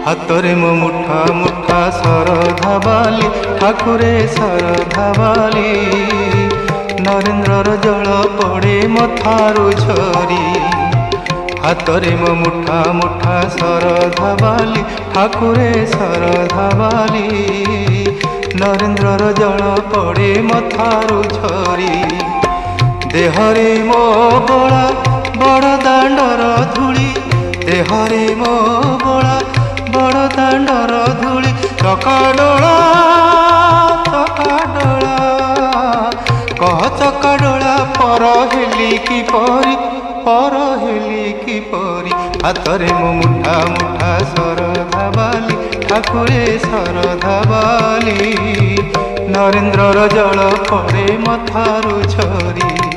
हातरे मो मुठा मुठा सरधा बाली ठाकुरे सरधा बाली नरेंद्र जल पड़े मथारू झरी हातरे मो मुठा मुठा सरधा बाली ठाकुरे सरधा बाली नरेंद्र जल पड़े मथारू झरी देहरे मो बड़ा बड़ दांडर धूली देहरे मो बड़ा बड़ दांडर धूली चकाडोला कह चकाडोला पर हेली की परी हातरे मो मुठा मुठा सरधा बाली ठाकुरे सरधा बाली नरेंद्र जल पड़े मथारू झरी।